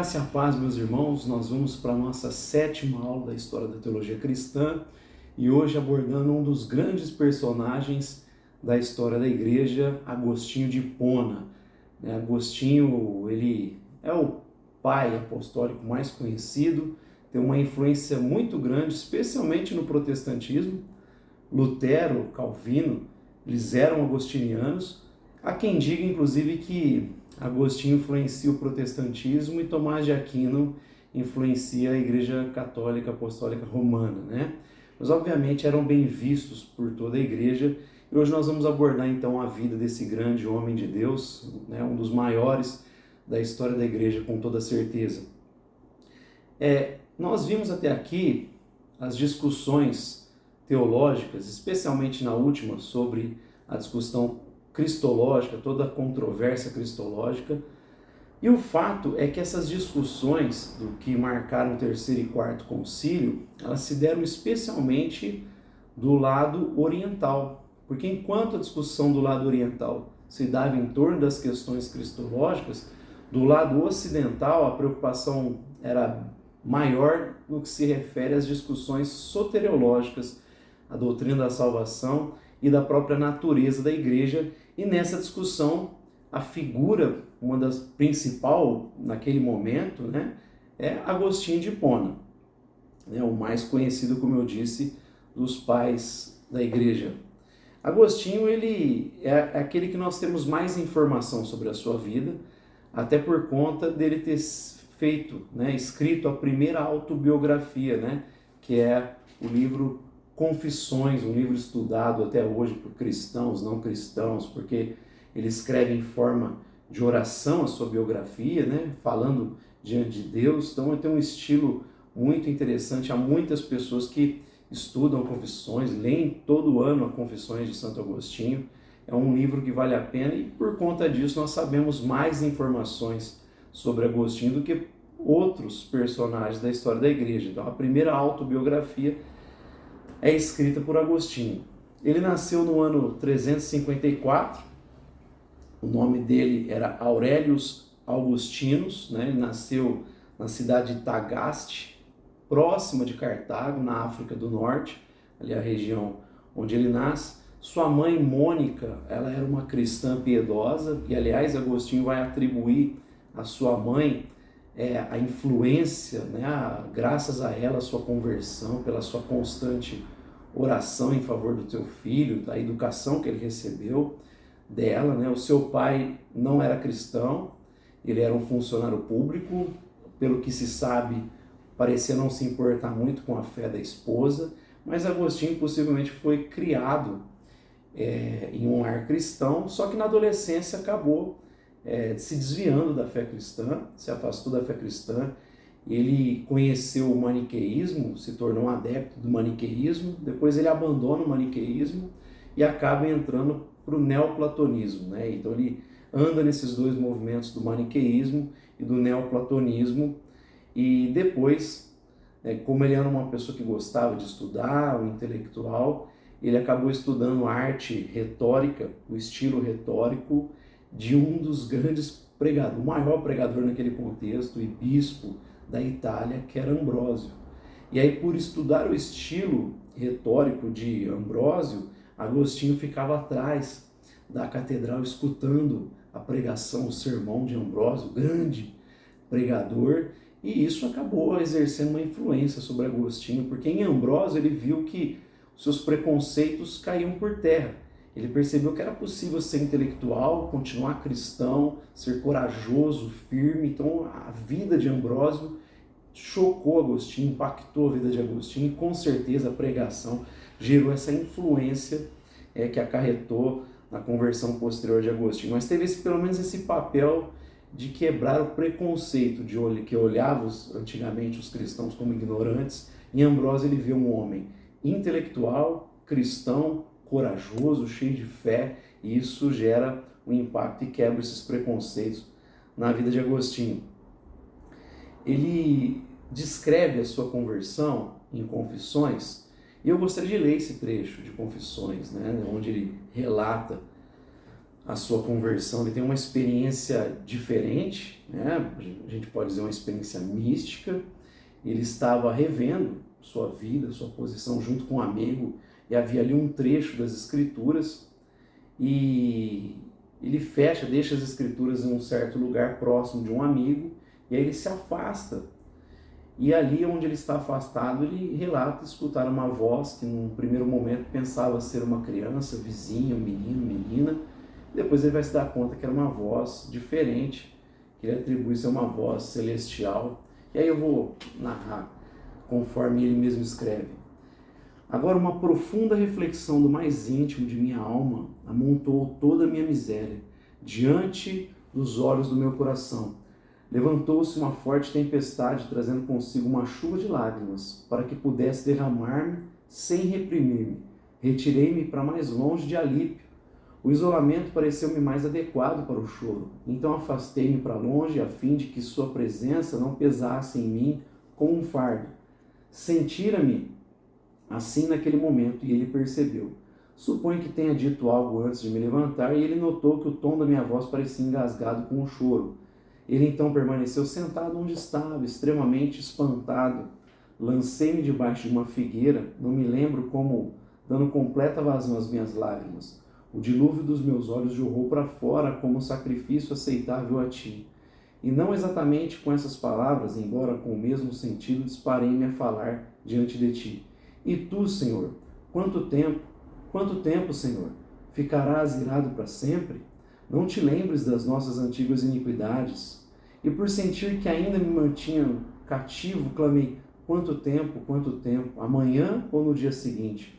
graça e a paz, meus irmãos. Nós vamos para a nossa 7ª aula da História da Teologia Cristã e hoje abordando um dos grandes personagens da história da igreja, Agostinho de Hipona. Agostinho, ele é o pai apostólico mais conhecido, tem uma influência muito grande, especialmente no protestantismo. Lutero, Calvino, eles eram agostinianos. Há quem diga, inclusive, que Agostinho influencia o protestantismo e Tomás de Aquino influencia a Igreja Católica Apostólica Romana, né? Mas, obviamente, eram bem vistos por toda a igreja. E hoje nós vamos abordar, então, a vida desse grande homem de Deus, né? Um dos maiores da história da igreja, com toda certeza. Nós vimos até aqui as discussões teológicas, especialmente na última, sobre a discussão cristológica, toda a controvérsia cristológica. E o fato é que essas discussões do que marcaram o terceiro e quarto concílio, elas se deram especialmente do lado oriental. Porque enquanto a discussão do lado oriental se dava em torno das questões cristológicas, do lado ocidental a preocupação era maior no que se refere às discussões soteriológicas, a doutrina da salvação e da própria natureza da igreja. E nessa discussão, a figura, uma das principais naquele momento, né, é Agostinho de Hipona, né, o mais conhecido, como eu disse, dos pais da igreja. Agostinho, ele é aquele que nós temos mais informação sobre a sua vida, até por conta dele ter feito, né, escrito a primeira autobiografia, né, que é o livro Confissões, um livro estudado até hoje por cristãos, não cristãos, porque ele escreve em forma de oração a sua biografia, né, falando diante de Deus. Então ele tem um estilo muito interessante. Há muitas pessoas que estudam Confissões, leem todo ano a Confissões de Santo Agostinho. É um livro que vale a pena e por conta disso nós sabemos mais informações sobre Agostinho do que outros personagens da história da igreja. Então a primeira autobiografia é escrita por Agostinho. Ele nasceu no ano 354, o nome dele era Aurelius Augustinus, né? Ele nasceu na cidade de Tagaste, próxima de Cartago, na África do Norte, ali a região onde ele nasce. Sua mãe, Mônica, ela era uma cristã piedosa, e aliás Agostinho vai atribuir à sua mãe a influência, né, graças a ela, a sua conversão, pela sua constante oração em favor do seu filho, da educação que ele recebeu dela, né? O seu pai não era cristão, ele era um funcionário público, pelo que se sabe, parecia não se importar muito com a fé da esposa, mas Agostinho possivelmente foi criado em um lar cristão, só que na adolescência acabou se desviando da fé cristã, se afastou da fé cristã. Ele conheceu o maniqueísmo, se tornou um adepto do maniqueísmo, depois ele abandona o maniqueísmo e acaba entrando para o neoplatonismo, né? Então ele anda nesses dois movimentos do maniqueísmo e do neoplatonismo, e depois, como ele era uma pessoa que gostava de estudar, um intelectual, ele acabou estudando arte retórica, o estilo retórico de um dos grandes pregadores, o maior pregador naquele contexto e bispo da Itália, que era Ambrósio. E aí, por estudar o estilo retórico de Ambrósio, Agostinho ficava atrás da catedral escutando a pregação, o sermão de Ambrósio, grande pregador, e isso acabou exercendo uma influência sobre Agostinho, porque em Ambrósio ele viu que seus preconceitos caíam por terra. Ele percebeu que era possível ser intelectual, continuar cristão, ser corajoso, firme. Então a vida de Ambrósio chocou Agostinho, impactou a vida de Agostinho, e com certeza a pregação gerou essa influência que acarretou na conversão posterior de Agostinho. Mas teve pelo menos esse papel de quebrar o preconceito que olhava antigamente os cristãos como ignorantes. Em Ambrósio ele vê um homem intelectual, cristão, corajoso, cheio de fé, e isso gera um impacto e quebra esses preconceitos na vida de Agostinho. Ele descreve a sua conversão em Confissões, e eu gostaria de ler esse trecho de Confissões, né, onde ele relata a sua conversão, ele tem uma experiência diferente, né? A gente pode dizer uma experiência mística. Ele estava revendo sua vida, sua posição junto com um amigo, e havia ali um trecho das Escrituras, e ele deixa as Escrituras em um certo lugar próximo de um amigo, e aí ele se afasta. E ali onde ele está afastado, ele relata escutar uma voz que num primeiro momento pensava ser uma criança, vizinha, um menino, menina. Depois ele vai se dar conta que era uma voz diferente, que ele atribui ser uma voz celestial. E aí eu vou narrar conforme ele mesmo escreve. Agora uma profunda reflexão do mais íntimo de minha alma amontoou toda a minha miséria diante dos olhos do meu coração. Levantou-se uma forte tempestade, trazendo consigo uma chuva de lágrimas, para que pudesse derramar-me sem reprimir-me. Retirei-me para mais longe de Alípio. O isolamento pareceu-me mais adequado para o choro. Então afastei-me para longe, a fim de que sua presença não pesasse em mim como um fardo. Sentira-me assim naquele momento, e ele percebeu. Suponho que tenha dito algo antes de me levantar, e ele notou que o tom da minha voz parecia engasgado com o choro. Ele então permaneceu sentado onde estava, extremamente espantado. Lancei-me debaixo de uma figueira, não me lembro como, dando completa vazão às minhas lágrimas. O dilúvio dos meus olhos jorrou para fora como um sacrifício aceitável a ti. E não exatamente com essas palavras, embora com o mesmo sentido, disparei-me a falar diante de ti. E tu, Senhor, quanto tempo, Senhor, ficarás irado para sempre? Não te lembres das nossas antigas iniquidades. E por sentir que ainda me mantinham cativo, clamei, quanto tempo, amanhã ou no dia seguinte?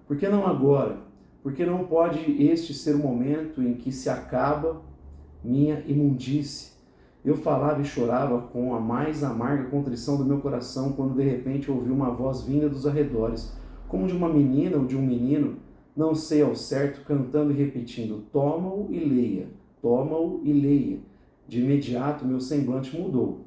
Por que não agora? Porque não pode este ser o momento em que se acaba minha imundície? Eu falava e chorava com a mais amarga contrição do meu coração, quando de repente ouvi uma voz vinda dos arredores, como de uma menina ou de um menino, não sei ao certo, cantando e repetindo, toma-o e leia, toma-o e leia. De imediato meu semblante mudou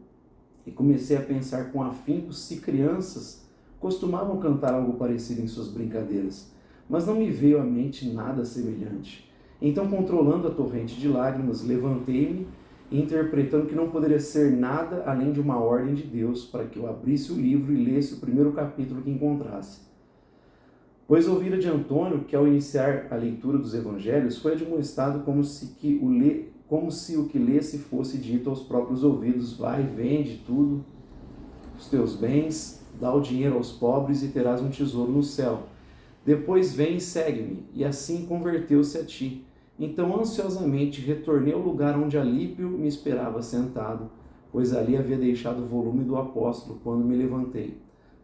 e comecei a pensar com afinco se crianças costumavam cantar algo parecido em suas brincadeiras, mas não me veio à mente nada semelhante. Então, controlando a torrente de lágrimas, levantei-me, interpretando que não poderia ser nada além de uma ordem de Deus para que eu abrisse o livro e lesse o primeiro capítulo que encontrasse. Pois ouvira de Antônio que, ao iniciar a leitura dos evangelhos, foi admoestado como se o que lesse fosse dito aos próprios ouvidos, vai, vende tudo, os teus bens, dá o dinheiro aos pobres e terás um tesouro no céu. Depois vem e segue-me, e assim converteu-se a ti. Então ansiosamente retornei ao lugar onde Alípio me esperava sentado, pois ali havia deixado o volume do apóstolo quando me levantei.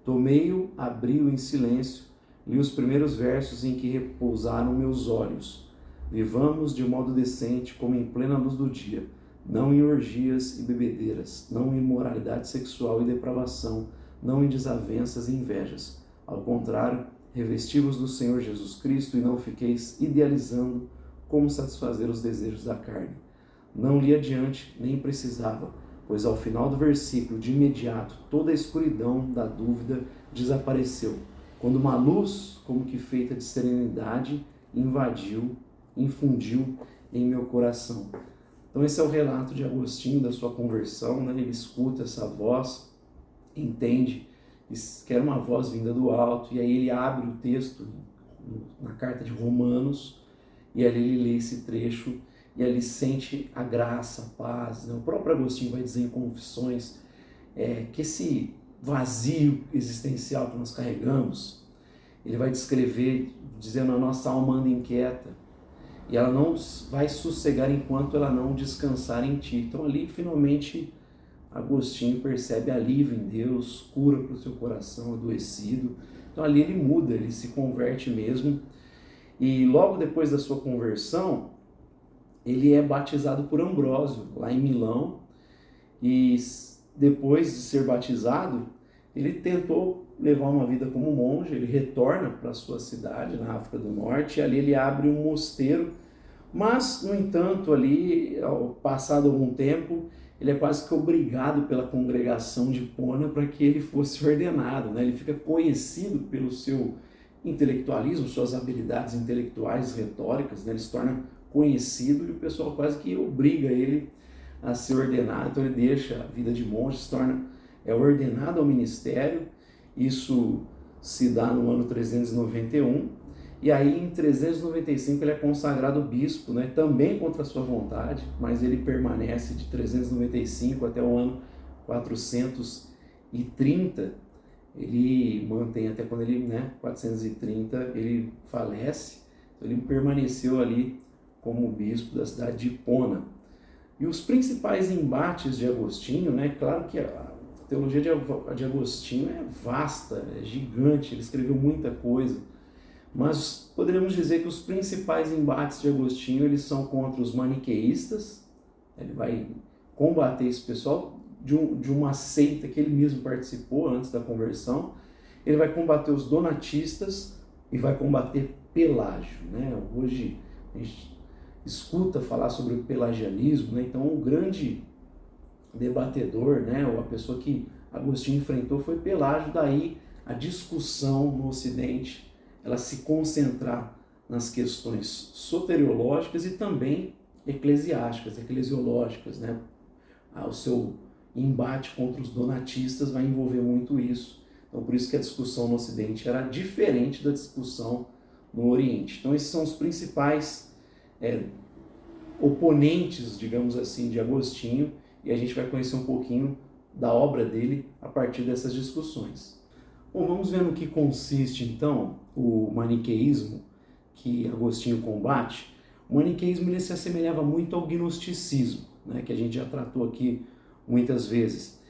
Tomei-o, abri-o em silêncio, li os primeiros versos em que repousaram meus olhos. Vivamos de modo decente, como em plena luz do dia, não em orgias e bebedeiras, não em imoralidade sexual e depravação, não em desavenças e invejas. Ao contrário, revesti-vos do Senhor Jesus Cristo e não fiqueis idealizando como satisfazer os desejos da carne. Não li adiante, nem precisava, pois ao final do versículo, de imediato, toda a escuridão da dúvida desapareceu, quando uma luz, como que feita de serenidade, infundiu em meu coração. Então esse é o relato de Agostinho da sua conversão, né? Ele escuta essa voz, entende que era uma voz vinda do alto, e aí ele abre o texto na carta de Romanos, e ali ele lê esse trecho, e ali sente a graça, a paz, né? O próprio Agostinho vai dizer em Confissões que esse vazio existencial que nós carregamos, ele vai descrever dizendo a nossa alma anda inquieta, e ela não vai sossegar enquanto ela não descansar em ti. Então ali finalmente Agostinho percebe alívio em Deus, cura para o seu coração adoecido. Então ali ele muda, ele se converte mesmo. E logo depois da sua conversão, ele é batizado por Ambrósio, lá em Milão. E depois de ser batizado, ele tentou levar uma vida como monge, ele retorna para a sua cidade, na África do Norte, e ali ele abre um mosteiro. Mas, no entanto, ali, ao passado algum tempo, ele é quase que obrigado pela congregação de Hipona para que ele fosse ordenado, né? Ele fica conhecido pelo seu intelectualismo, suas habilidades intelectuais, retóricas, né? Ele se torna conhecido e o pessoal quase que obriga ele a ser ordenado. Então ele deixa a vida de monge, se torna ordenado ao ministério. Isso se dá no ano 391, e aí em 395 ele é consagrado bispo, né? Também contra a sua vontade, mas ele permanece de 395 até o ano 430, ele mantém até quando ele, 430, ele falece. Então ele permaneceu ali como bispo da cidade de Hipona. E os principais embates de Agostinho, claro que a teologia de Agostinho é vasta, é gigante, ele escreveu muita coisa, mas poderíamos dizer que os principais embates de Agostinho eles são contra os maniqueístas. Ele vai combater esse pessoal de uma seita que ele mesmo participou antes da conversão. Ele vai combater os donatistas e vai combater Pelágio. Hoje a gente escuta falar sobre o pelagianismo, então o grande debatedor, ou a pessoa que Agostinho enfrentou foi Pelágio. Daí a discussão no Ocidente, ela se concentrar nas questões soteriológicas e também eclesiológicas, O seu embate contra os donatistas vai envolver muito isso. Então por isso que a discussão no Ocidente era diferente da discussão no Oriente. Então esses são os principais oponentes, digamos assim, de Agostinho, e a gente vai conhecer um pouquinho da obra dele a partir dessas discussões. Bom, vamos ver no que consiste então o maniqueísmo que Agostinho combate. O maniqueísmo ele se assemelhava muito ao gnosticismo, que a gente já tratou aqui muitas vezes.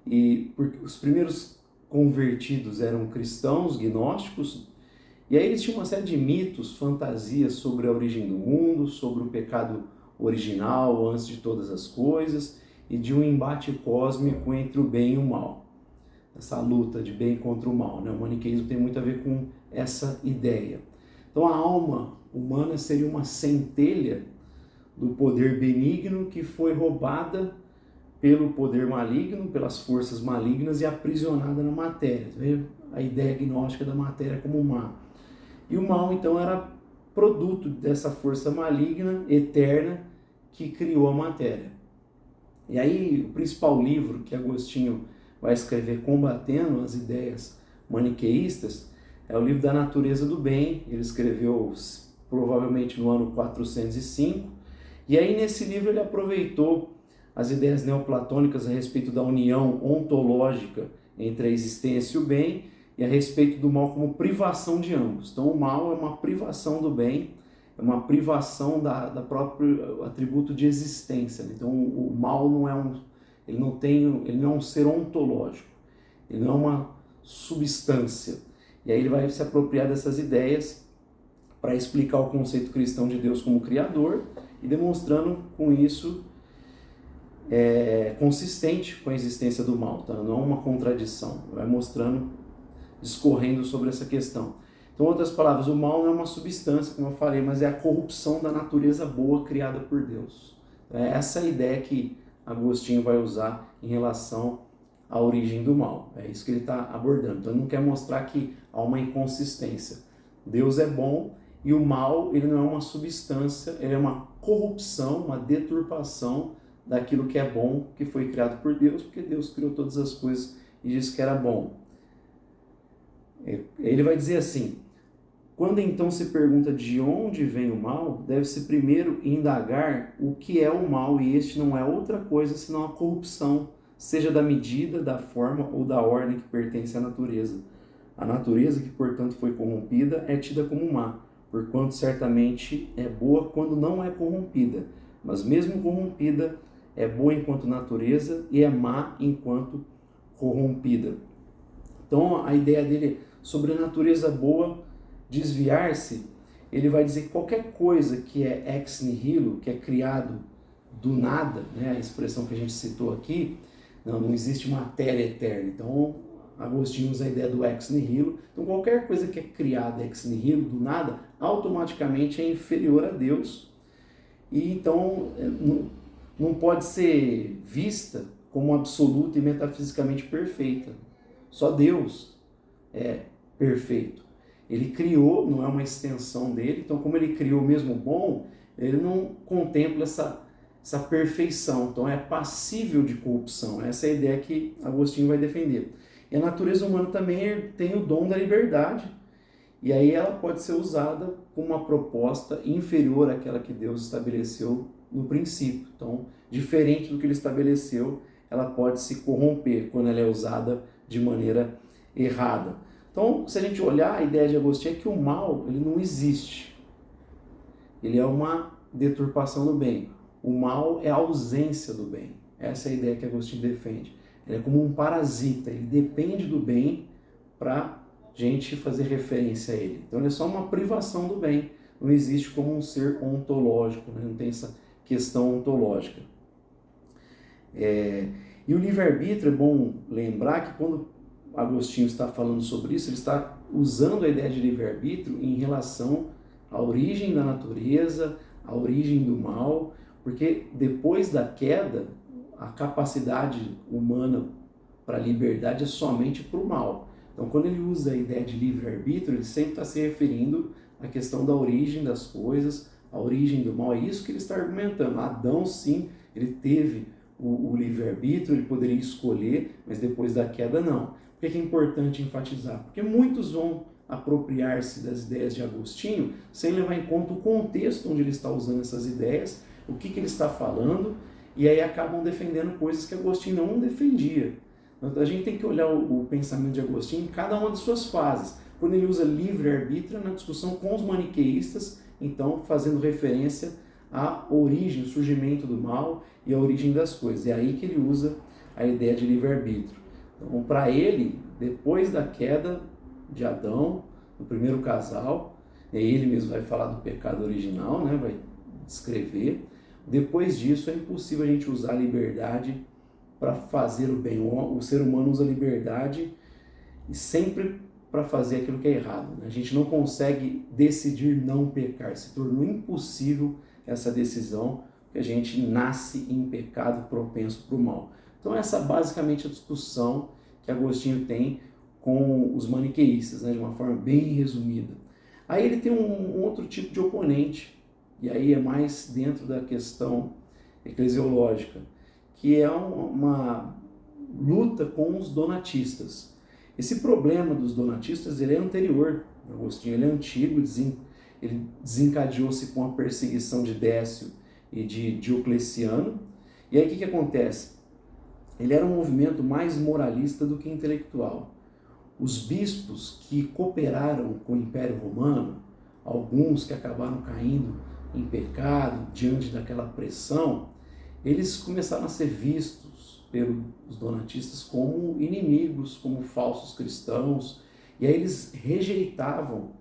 E porque os primeiros convertidos eram cristãos, gnósticos, e aí eles tinham uma série de mitos, fantasias sobre a origem do mundo, sobre o pecado original antes de todas as coisas, e de um embate cósmico entre o bem e o mal. Essa luta de bem contra o mal. O maniqueísmo tem muito a ver com essa ideia. Então a alma humana seria uma centelha do poder benigno que foi roubada pelo poder maligno, pelas forças malignas e aprisionada na matéria. A ideia gnóstica da matéria como má. E o mal então era produto dessa força maligna, eterna, que criou a matéria. E aí o principal livro que Agostinho vai escrever combatendo as ideias maniqueístas é o livro da Natureza do Bem. Ele escreveu provavelmente no ano 405, e aí nesse livro ele aproveitou as ideias neoplatônicas a respeito da união ontológica entre a existência e o bem, e a respeito do mal como privação de ambos. Então o mal é uma privação do bem, é uma privação da próprio atributo de existência. Então o mal não é ele não é um ser ontológico, ele não é uma substância. E aí ele vai se apropriar dessas ideias para explicar o conceito cristão de Deus como Criador, e demonstrando com isso consistente com a existência do mal, tá? Não é uma contradição, vai mostrando, discorrendo sobre essa questão. Então, em outras palavras, o mal não é uma substância, como eu falei, mas é a corrupção da natureza boa criada por Deus. É essa a ideia que Agostinho vai usar em relação à origem do mal. É isso que ele está abordando. Então, ele não quer mostrar que há uma inconsistência. Deus é bom e o mal ele não é uma substância, ele é uma corrupção, uma deturpação daquilo que é bom, que foi criado por Deus, porque Deus criou todas as coisas e disse que era bom. Ele vai dizer assim: quando então se pergunta de onde vem o mal, deve-se primeiro indagar o que é o mal, e este não é outra coisa senão a corrupção, seja da medida, da forma ou da ordem que pertence à natureza. A natureza que, portanto, foi corrompida é tida como má, porquanto certamente é boa quando não é corrompida, mas mesmo corrompida é boa enquanto natureza e é má enquanto corrompida. Então a ideia dele sobre a natureza boa desviar-se, ele vai dizer que qualquer coisa que é ex nihilo, que é criado do nada, a expressão que a gente citou aqui, não existe matéria eterna. Então Agostinho usa a ideia do ex nihilo. Então qualquer coisa que é criada ex nihilo, do nada, automaticamente é inferior a Deus, e então não pode ser vista como absoluta e metafisicamente perfeita. Só Deus é perfeito. Ele criou, não é uma extensão dele, então como ele criou mesmo bom, ele não contempla essa perfeição, então é passível de corrupção. Essa é a ideia que Agostinho vai defender. E a natureza humana também tem o dom da liberdade, e aí ela pode ser usada como uma proposta inferior àquela que Deus estabeleceu no princípio. Então, diferente do que ele estabeleceu, ela pode se corromper quando ela é usada de maneira errada. Então, se a gente olhar, a ideia de Agostinho é que o mal ele não existe. Ele é uma deturpação do bem. O mal é a ausência do bem. Essa é a ideia que Agostinho defende. Ele é como um parasita, ele depende do bem para gente fazer referência a ele. Então ele é só uma privação do bem. Não existe como um ser ontológico, né? Não tem essa questão ontológica. E o livre-arbítrio, é bom lembrar que quando Agostinho está falando sobre isso, ele está usando a ideia de livre-arbítrio em relação à origem da natureza, à origem do mal, porque depois da queda, a capacidade humana para a liberdade é somente para o mal. Então, quando ele usa a ideia de livre-arbítrio, ele sempre está se referindo à questão da origem das coisas, a origem do mal. É isso que ele está argumentando. Adão, sim, ele teve o livre-arbítrio, ele poderia escolher, mas depois da queda, não. Por que é importante enfatizar? Porque muitos vão apropriar-se das ideias de Agostinho sem levar em conta o contexto onde ele está usando essas ideias, o que ele está falando, e aí acabam defendendo coisas que Agostinho não defendia. Então, a gente tem que olhar o pensamento de Agostinho em cada uma de suas fases. Quando ele usa livre-arbítrio na discussão com os maniqueístas, então fazendo referência à origem, o surgimento do mal e a origem das coisas. É aí que ele usa a ideia de livre-arbítrio. Então, para ele, depois da queda de Adão, no primeiro casal, ele mesmo vai falar do pecado original, né? Vai descrever. Depois disso, é impossível a gente usar a liberdade para fazer o bem. O ser humano usa a liberdade e sempre para fazer aquilo que é errado. A gente não consegue decidir não pecar. Se tornou impossível essa decisão, porque a gente nasce em pecado, propenso para o mal. Então essa é basicamente a discussão que Agostinho tem com os maniqueístas, né, de uma forma bem resumida. Aí ele tem um outro tipo de oponente, e aí é mais dentro da questão eclesiológica, que é uma luta com os donatistas. Esse problema dos donatistas ele é anterior a Agostinho, ele é antigo, ele desencadeou-se com a perseguição de Décio e de Diocleciano. E aí o que acontece? Ele era um movimento mais moralista do que intelectual. Os bispos que cooperaram com o Império Romano, alguns que acabaram caindo em pecado diante daquela pressão, eles começaram a ser vistos pelos donatistas como inimigos, como falsos cristãos, e aí eles rejeitavam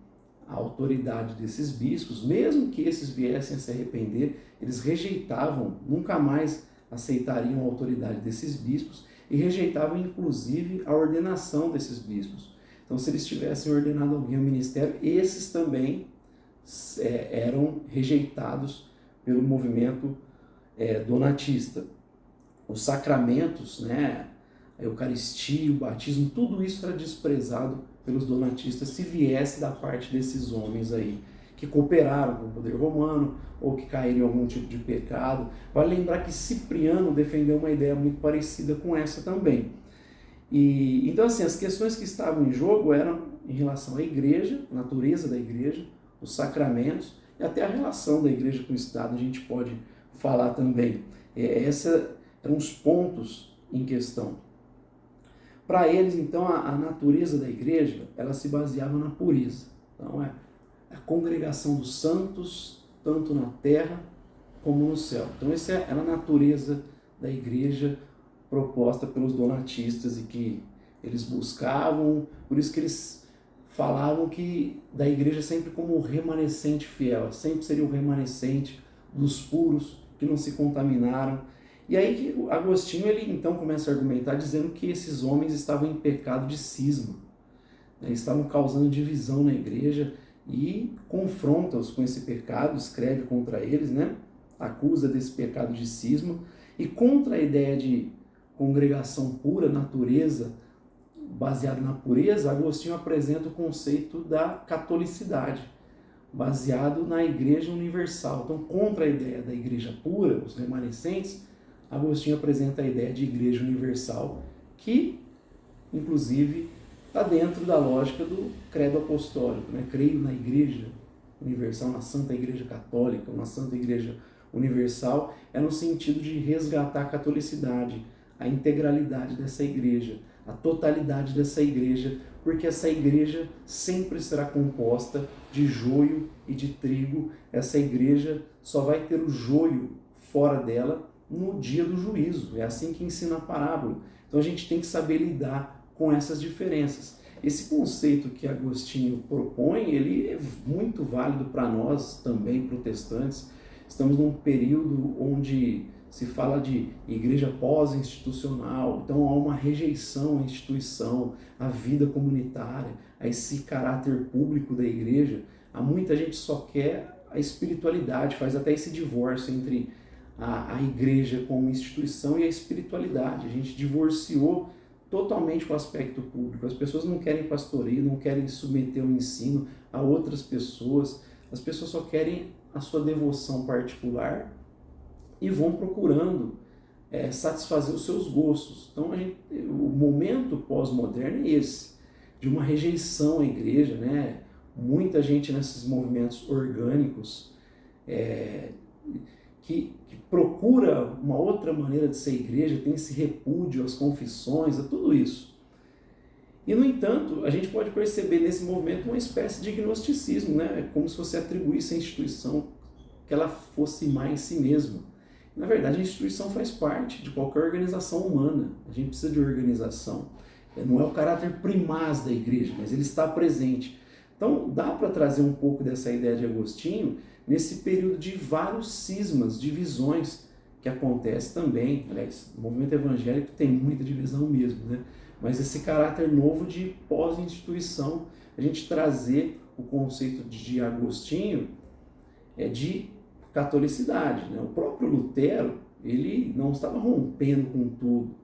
a autoridade desses bispos, mesmo que esses viessem a se arrepender, eles rejeitavam, nunca mais aceitariam a autoridade desses bispos e rejeitavam inclusive a ordenação desses bispos. Então, se eles tivessem ordenado alguém ao ministério, esses também eram rejeitados pelo movimento donatista. Os sacramentos, né, a Eucaristia, o batismo, tudo isso era desprezado pelos donatistas se viesse da parte desses homens aí, que cooperaram com o poder romano ou que caíram em algum tipo de pecado. Vale lembrar que Cipriano defendeu uma ideia muito parecida com essa também. Então, assim, as questões que estavam em jogo eram em relação à igreja, a natureza da igreja, os sacramentos e até a relação da igreja com o Estado, a gente pode falar também. Esses eram os pontos em questão. Para eles, então, a natureza da igreja, ela se baseava na pureza. Então, a congregação dos santos, tanto na terra como no céu. Então, essa era a natureza da igreja proposta pelos donatistas e que eles buscavam, por isso que eles falavam que da igreja sempre como o remanescente fiel, sempre seria o remanescente dos puros que não se contaminaram. E aí que Agostinho ele então começa a argumentar dizendo que esses homens estavam em pecado de cisma, né? Estavam causando divisão na igreja e confronta-os com esse pecado, escreve contra eles, né? Acusa desse pecado de cisma e contra a ideia de congregação pura, natureza baseado na pureza, Agostinho apresenta o conceito da catolicidade, baseado na Igreja Universal. Então, contra a ideia da Igreja pura, os remanescentes, Agostinho apresenta a ideia de Igreja Universal, que, inclusive, está dentro da lógica do credo apostólico, né? Creio na Igreja Universal, na Santa Igreja Católica, na Santa Igreja Universal, é no sentido de resgatar a catolicidade, a integralidade dessa igreja, a totalidade dessa igreja, porque essa igreja sempre será composta de joio e de trigo. Essa igreja só vai ter o joio fora dela no dia do juízo. É assim que ensina a parábola. Então a gente tem que saber lidar com essas diferenças. Esse conceito que Agostinho propõe, ele é muito válido para nós também, protestantes. Estamos num período onde se fala de igreja pós-institucional, então há uma rejeição à instituição, à vida comunitária, a esse caráter público da igreja. Há muita gente que só quer a espiritualidade, faz até esse divórcio entre a igreja como instituição e a espiritualidade. A gente divorciou totalmente com o aspecto público. As pessoas não querem pastoreio, não querem submeter o ensino a outras pessoas, as pessoas só querem a sua devoção particular e vão procurando satisfazer os seus gostos. Então, o momento pós-moderno é esse, de uma rejeição à igreja, né? Muita gente nesses movimentos orgânicos que procura uma outra maneira de ser igreja, tem esse repúdio às confissões, a tudo isso. E, no entanto, a gente pode perceber nesse movimento uma espécie de gnosticismo, né? É como se você atribuísse à instituição que ela fosse má em si mesma. Na verdade, a instituição faz parte de qualquer organização humana. A gente precisa de organização. Não é o caráter primaz da igreja, mas ele está presente. Então, dá para trazer um pouco dessa ideia de Agostinho nesse período de vários cismas, divisões, que acontece também. Aliás, o movimento evangélico tem muita divisão mesmo, né? Mas esse caráter novo de pós-instituição, a gente trazer o conceito de Agostinho de catolicidade, né? O próprio Lutero, ele não estava rompendo com tudo,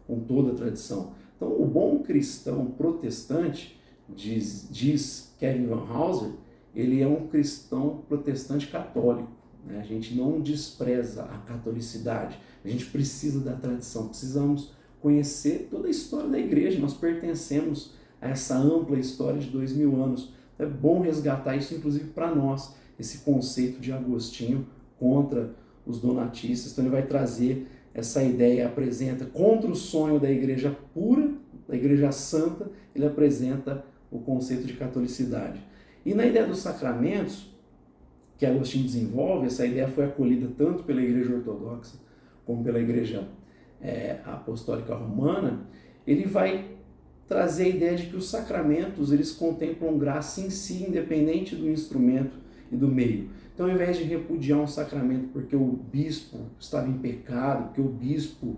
com toda a tradição. Então, o bom cristão protestante, diz Kevin Van Hooser, ele é um cristão protestante católico, né? A gente não despreza a catolicidade, a gente precisa da tradição, precisamos conhecer toda a história da igreja, nós pertencemos a essa ampla história de 2000 anos. É bom resgatar isso, inclusive, para nós, esse conceito de Agostinho contra os donatistas. Então ele vai trazer essa ideia, apresenta contra o sonho da igreja pura, da igreja santa, ele apresenta o conceito de catolicidade. E na ideia dos sacramentos, que Agostinho desenvolve, essa ideia foi acolhida tanto pela igreja ortodoxa como pela igreja apostólica romana. Ele vai trazer a ideia de que os sacramentos, eles contemplam graça em si, independente do instrumento e do meio. Então, ao invés de repudiar um sacramento porque o bispo estava em pecado, porque o bispo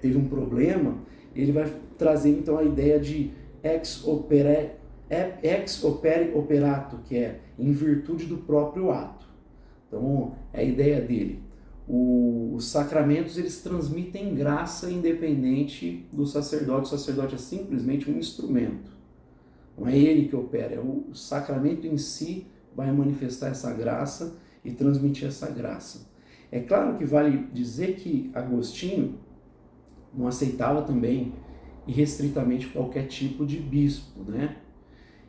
teve um problema, ele vai trazer então a ideia de ex opere operato, que é em virtude do próprio ato. Então, é a ideia dele. Os sacramentos, eles transmitem graça independente do sacerdote. O sacerdote é simplesmente um instrumento. Não é ele que opera, o sacramento em si vai manifestar essa graça e transmitir essa graça. É claro que vale dizer que Agostinho não aceitava também irrestritamente qualquer tipo de bispo, né?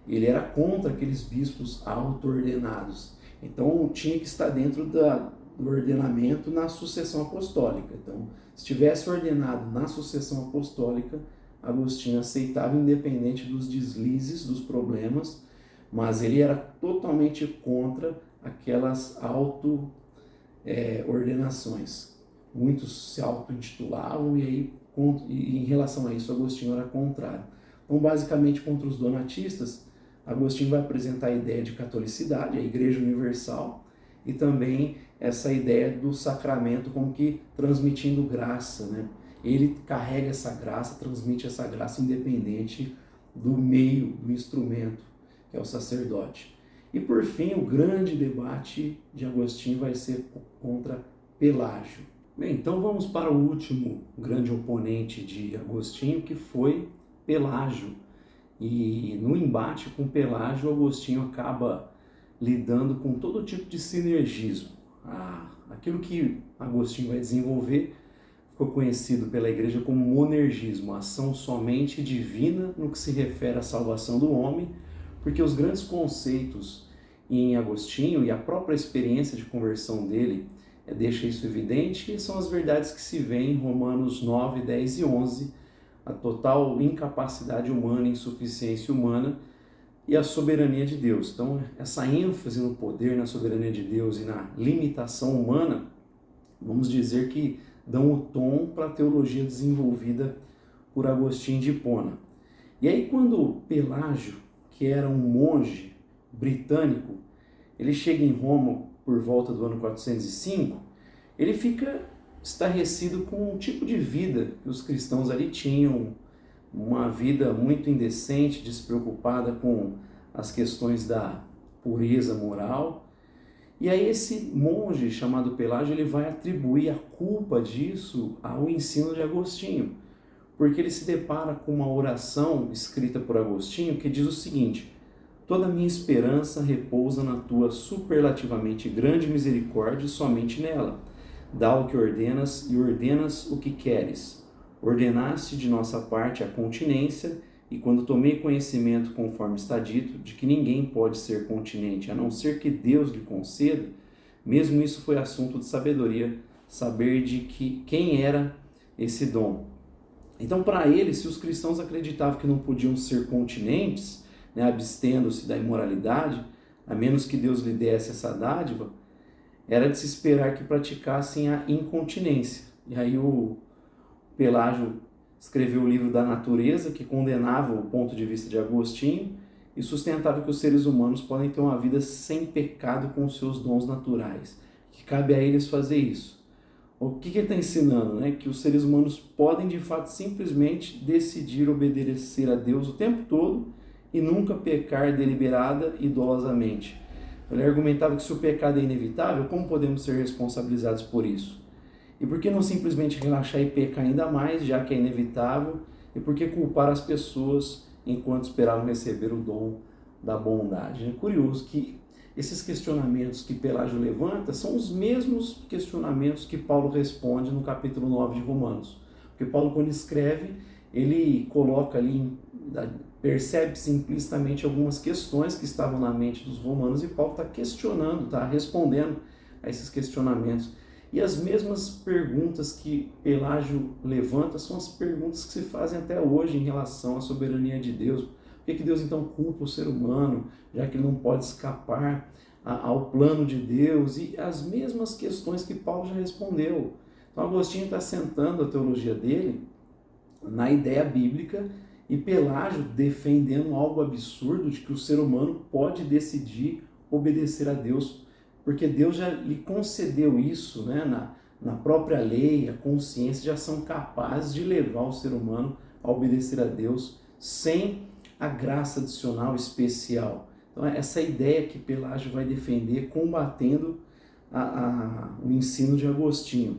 Ele era contra aqueles bispos auto-ordenados. Então tinha que estar dentro do ordenamento na sucessão apostólica. Então, se estivesse ordenado na sucessão apostólica, Agostinho aceitava independente dos deslizes, dos problemas, mas ele era totalmente contra aquelas auto-ordenações. Muitos se auto-intitulavam e em relação a isso, Agostinho era contrário. Então, basicamente, contra os donatistas, Agostinho vai apresentar a ideia de catolicidade, a Igreja Universal, e também essa ideia do sacramento como que transmitindo graça, né? Ele carrega essa graça, transmite essa graça independente do meio, do instrumento, que é o sacerdote. E por fim, o grande debate de Agostinho vai ser contra Pelágio. Bem, então vamos para o último grande oponente de Agostinho, que foi Pelágio. E no embate com Pelágio, Agostinho acaba lidando com todo tipo de sinergismo. Aquilo que Agostinho vai desenvolver ficou conhecido pela igreja como monergismo, a ação somente divina no que se refere à salvação do homem, porque os grandes conceitos em Agostinho e a própria experiência de conversão dele deixa isso evidente, e são as verdades que se vê em Romanos 9, 10 e 11, a total incapacidade humana, insuficiência humana e a soberania de Deus. Então, essa ênfase no poder, na soberania de Deus e na limitação humana, vamos dizer que dão o tom para a teologia desenvolvida por Agostinho de Hipona. E aí, quando Pelágio, que era um monge britânico, ele chega em Roma por volta do ano 405, ele fica estarrecido com o tipo de vida que os cristãos ali tinham, uma vida muito indecente, despreocupada com as questões da pureza moral. E aí esse monge chamado Pelágio, ele vai atribuir a culpa disso ao ensino de Agostinho, porque ele se depara com uma oração escrita por Agostinho que diz o seguinte: toda minha esperança repousa na tua superlativamente grande misericórdia e somente nela. Dá o que ordenas e ordenas o que queres. Ordenaste de nossa parte a continência, e quando tomei conhecimento, conforme está dito, de que ninguém pode ser continente, a não ser que Deus lhe conceda, mesmo isso foi assunto de sabedoria, saber de quem era esse dom. Então, para ele, se os cristãos acreditavam que não podiam ser continentes, abstendo-se da imoralidade, a menos que Deus lhe desse essa dádiva, era de se esperar que praticassem a incontinência. E aí o Pelágio escreveu o livro da Natureza, que condenava o ponto de vista de Agostinho e sustentava que os seres humanos podem ter uma vida sem pecado com os seus dons naturais, que cabe a eles fazer isso. O que ele está ensinando? Que os seres humanos podem, de fato, simplesmente decidir obedecer a Deus o tempo todo e nunca pecar deliberada e dolosamente. Ele argumentava que se o pecado é inevitável, como podemos ser responsabilizados por isso? E por que não simplesmente relaxar e pecar ainda mais, já que é inevitável? E por que culpar as pessoas enquanto esperavam receber o dom da bondade? É curioso que esses questionamentos que Pelágio levanta são os mesmos questionamentos que Paulo responde no capítulo 9 de Romanos. Porque Paulo, quando escreve, ele coloca ali, percebe-se implicitamente algumas questões que estavam na mente dos romanos, e Paulo está questionando, está respondendo a esses questionamentos. E as mesmas perguntas que Pelágio levanta são as perguntas que se fazem até hoje em relação à soberania de Deus. Por que Deus então culpa o ser humano, já que ele não pode escapar ao plano de Deus? E as mesmas questões que Paulo já respondeu. Então Agostinho está sentando a teologia dele na ideia bíblica, e Pelágio defendendo algo absurdo de que o ser humano pode decidir obedecer a Deus, porque Deus já lhe concedeu isso, na própria lei, a consciência já são capazes de levar o ser humano a obedecer a Deus sem a graça adicional especial. Então essa ideia que Pelágio vai defender, combatendo o ensino de Agostinho.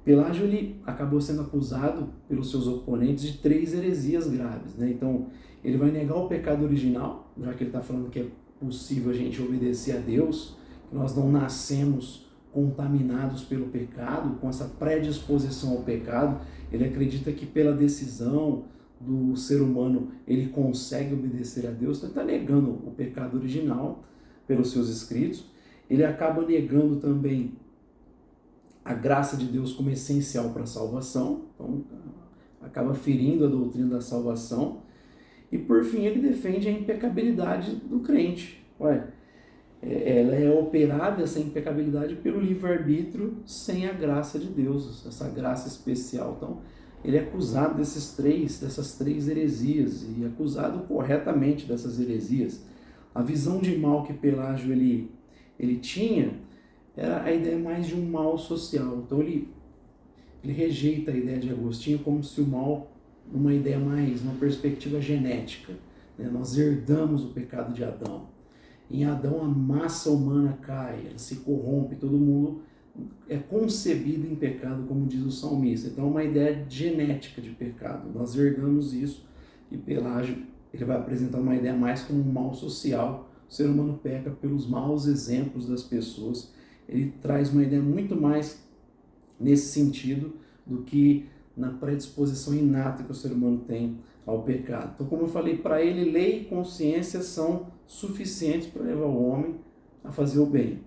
Pelágio ele acabou sendo acusado pelos seus oponentes de 3 heresias graves. Então ele vai negar o pecado original, já que ele está falando que é possível a gente obedecer a Deus, que nós não nascemos contaminados pelo pecado, com essa predisposição ao pecado. Ele acredita que pela decisão do ser humano ele consegue obedecer a Deus. Então ele está negando o pecado original pelos seus escritos. Ele acaba negando também a graça de Deus como essencial para a salvação, então acaba ferindo a doutrina da salvação. E por fim ele defende a impecabilidade do crente. Ela é operada, essa impecabilidade, pelo livre-arbítrio sem a graça de Deus, essa graça especial. Então ele é acusado dessas três heresias, e acusado corretamente dessas heresias. A visão de mal que Pelágio ele tinha era a ideia mais de um mal social. Então ele rejeita a ideia de Agostinho como se o mal, uma ideia mais, uma perspectiva genética. Nós herdamos o pecado de Adão. Em Adão a massa humana cai, ela se corrompe, todo mundo é concebido em pecado, como diz o salmista. Então é uma ideia genética de pecado, nós herdamos isso, E Pelágio, ele vai apresentar uma ideia mais como um mal social. O ser humano peca pelos maus exemplos das pessoas. Ele traz uma ideia muito mais nesse sentido do que na predisposição inata que o ser humano tem ao pecado. Então, como eu falei, para ele, lei e consciência são suficientes para levar o homem a fazer o bem.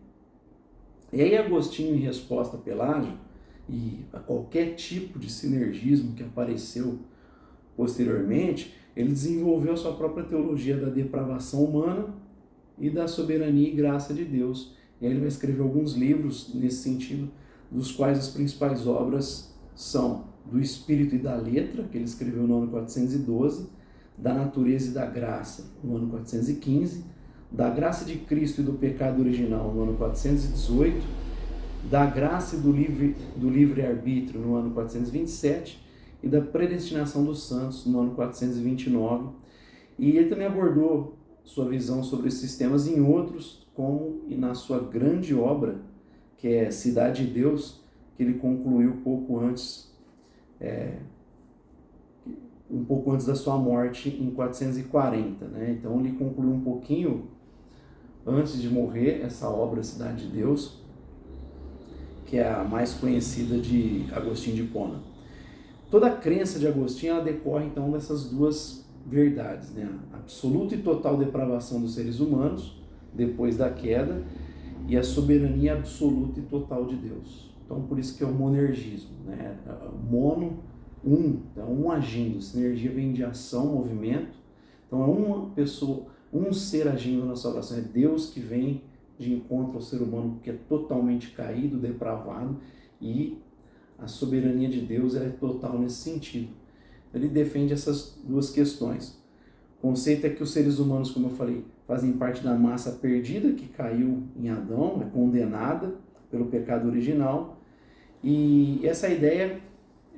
E aí Agostinho, em resposta a Pelágio e a qualquer tipo de sinergismo que apareceu posteriormente, ele desenvolveu a sua própria teologia da depravação humana e da soberania e graça de Deus. E aí ele vai escrever alguns livros nesse sentido, dos quais as principais obras são do Espírito e da Letra, que ele escreveu no ano 412, da Natureza e da Graça, no ano 415, da Graça de Cristo e do Pecado Original, no ano 418, da Graça e do Livre-Arbítrio, no ano 427, e da Predestinação dos Santos, no ano 429. E ele também abordou sua visão sobre esses temas em outros, como e na sua grande obra, que é Cidade de Deus, que ele concluiu pouco antes da sua morte, em 440. Né? Então ele concluiu um pouquinho antes de morrer essa obra Cidade de Deus, que é a mais conhecida de Agostinho de Hipona. Toda a crença de Agostinho ela decorre então dessas duas verdades, né? A absoluta e total depravação dos seres humanos depois da queda e a soberania absoluta e total de Deus. Então por isso que é o monergismo, né? Mono, então um agindo, sinergia vem de ação, movimento. Então é uma pessoa, um ser agindo na salvação, é Deus que vem de encontro ao ser humano que é totalmente caído, depravado, e a soberania de Deus é total nesse sentido. Ele defende essas duas questões. O conceito é que os seres humanos, como eu falei, fazem parte da massa perdida que caiu em Adão, é condenada pelo pecado original, e essa ideia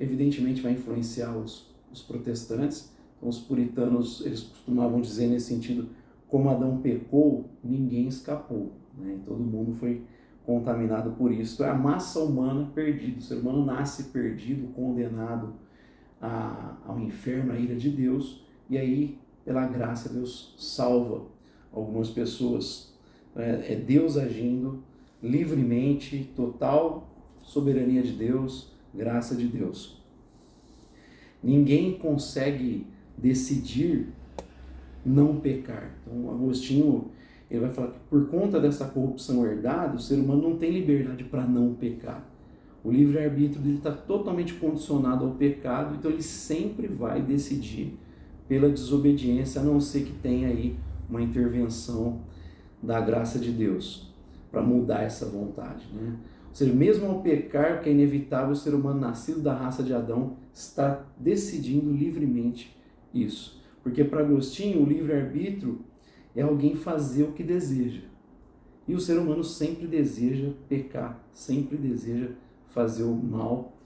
evidentemente vai influenciar os protestantes. Então, os puritanos, eles costumavam dizer nesse sentido, como Adão pecou, ninguém escapou, né? Todo mundo foi contaminado por isso. É a massa humana perdida, o ser humano nasce perdido, condenado ao inferno, à ira de Deus, e aí, pela graça, Deus salva algumas pessoas. É Deus agindo livremente, total soberania de Deus, graça de Deus. Ninguém consegue decidir não pecar. Então, Agostinho, ele vai falar que por conta dessa corrupção herdada, o ser humano não tem liberdade para não pecar. O livre-arbítrio dele está totalmente condicionado ao pecado, então ele sempre vai decidir pela desobediência, a não ser que tenha aí uma intervenção da graça de Deus para mudar essa vontade, né? Ou seja, mesmo ao pecar, que é inevitável, o ser humano nascido da raça de Adão está decidindo livremente isso. Porque para Agostinho, o livre-arbítrio é alguém fazer o que deseja. E o ser humano sempre deseja pecar, sempre deseja fazer o mal.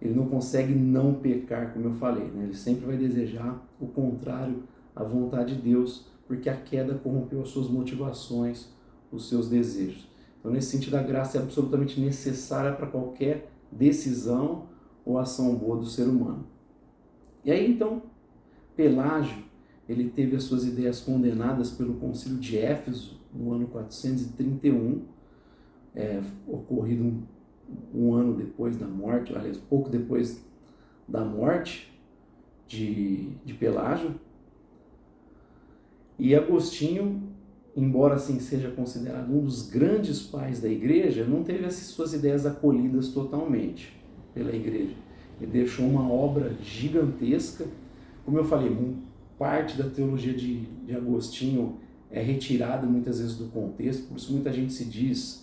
Ele não consegue não pecar, como eu falei, né? Ele sempre vai desejar o contrário à vontade de Deus, porque a queda corrompeu as suas motivações, os seus desejos. Então, nesse sentido, a graça é absolutamente necessária para qualquer decisão ou ação boa do ser humano. E aí, então, Pelágio, ele teve as suas ideias condenadas pelo Concílio de Éfeso no ano 431, ocorrido um ano depois da morte, aliás, pouco depois da morte de Pelágio. E Agostinho, embora assim seja considerado um dos grandes pais da igreja, não teve as suas ideias acolhidas totalmente pela igreja. Ele deixou uma obra gigantesca. Como eu falei, parte da teologia de Agostinho é retirada muitas vezes do contexto, por isso muita gente se diz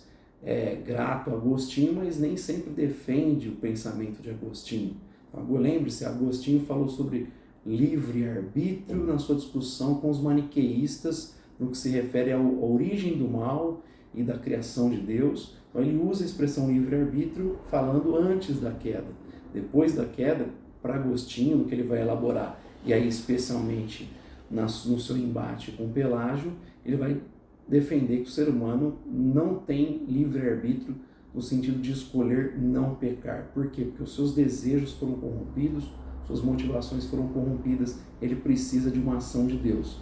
grato a Agostinho, mas nem sempre defende o pensamento de Agostinho. Então, lembre-se, Agostinho falou sobre livre-arbítrio na sua discussão com os maniqueístas, no que se refere à origem do mal e da criação de Deus. Então ele usa a expressão livre-arbítrio falando antes da queda. Depois da queda, para Agostinho, no que ele vai elaborar, e aí especialmente no seu embate com Pelágio, ele vai defender que o ser humano não tem livre-arbítrio no sentido de escolher não pecar. Por quê? Porque os seus desejos foram corrompidos, suas motivações foram corrompidas, ele precisa de uma ação de Deus.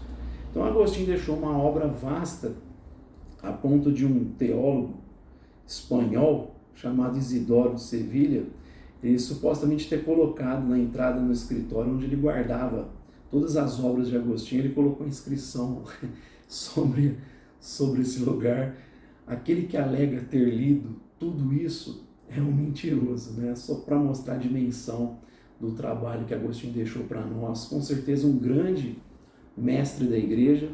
Então Agostinho deixou uma obra vasta a ponto de um teólogo espanhol chamado Isidoro de Sevilha, ele supostamente ter colocado na entrada no escritório onde ele guardava todas as obras de Agostinho, ele colocou a inscrição sobre esse lugar. Aquele que alega ter lido tudo isso é um mentiroso, né? Só para mostrar a dimensão do trabalho que Agostinho deixou para nós. Com certeza um grande mestre da igreja,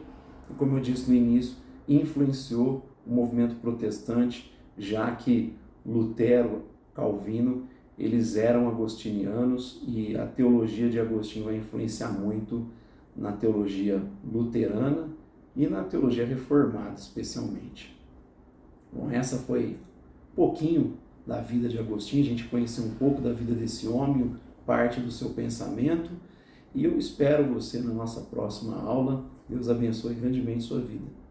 e como eu disse no início, influenciou o movimento protestante, já que Lutero, Calvino, eles eram agostinianos e a teologia de Agostinho vai influenciar muito na teologia luterana e na teologia reformada, especialmente. Bom, essa foi um pouquinho da vida de Agostinho, a gente conheceu um pouco da vida desse homem, parte do seu pensamento, e eu espero você na nossa próxima aula. Deus abençoe grandemente sua vida.